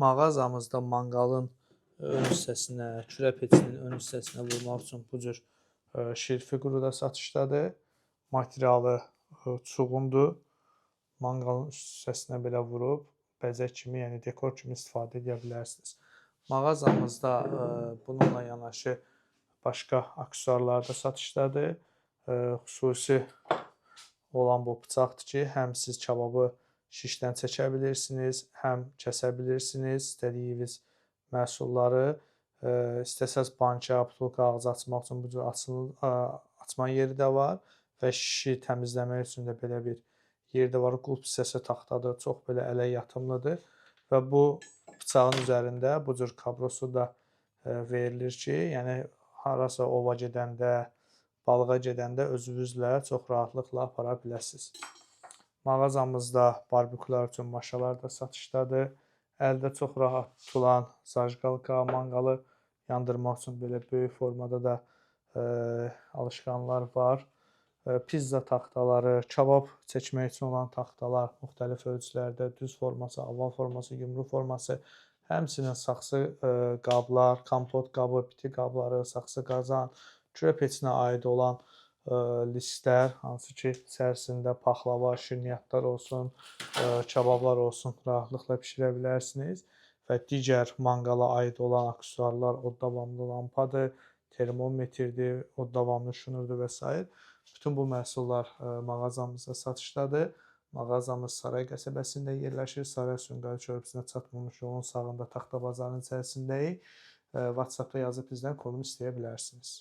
Mağazamızda manqalın ön hissəsinə, kürə peçinin ön hissəsinə vurmaq üçün bu cür şil fiquru da satışdadır. Materialı çuğundur. Manqalın üst hissəsinə belə vurub bəzək kimi, yəni dekor kimi istifadə edə bilərsiniz. Mağazamızda bununla yanaşı başqa aksesuarlar da satışdadır. Xüsusi olan bu bıçaqdır ki, həm siz kababı şişdən çəkə bilirsiniz, həm kəsə bilirsiniz istədiyiniz məhsulları. İstəsəz banka, butulka, ağzı açmaq üçün bu cür açma yeri də var və şişi təmizləmək üçün də belə bir yer də var. Qulp hissəsi taxtadır, çox belə ələ yatımlıdır və bu bıçağın üzərində bu cür kabrosu da verilir ki, yəni harasa ova gedəndə, balığa gedəndə özünüzlə çox rahatlıqla apara biləsiniz. Mağazamızda barbekülər üçün maşalar da satışdadır. Əldə çox rahat tutulan zajqalka, manqalı yandırmaq üçün belə böyük formada da alışqanlar var. Pizza taxtaları, kabab çəkmək üçün olan taxtalar müxtəlif ölçülərdə, düz forması, oval forması, yumru forması, həmçinin saxsı qablar, kompot qabı, biti qabları, saxsı qazan, kürə peçinə aid olan listlər, hansı ki, içərisində paxlava, şirniyyatlar olsun, kabablar olsun, rahatlıqla bişirə bilərsiniz və digər manqala aid olan aksesuarlar, od davamlı lampadır, termometrdir, od davamlı şnurdur və s. Bütün bu məhsullar mağazamızda satışdadır. Mağazamız Saray qəsəbəsində yerləşir. Saray Sumqayıt körpüsünə çatmamış yolun sağında Taxta bazarın içərisindəyik. WhatsApp-da yazıb bizdən konum istəyə bilərsiniz.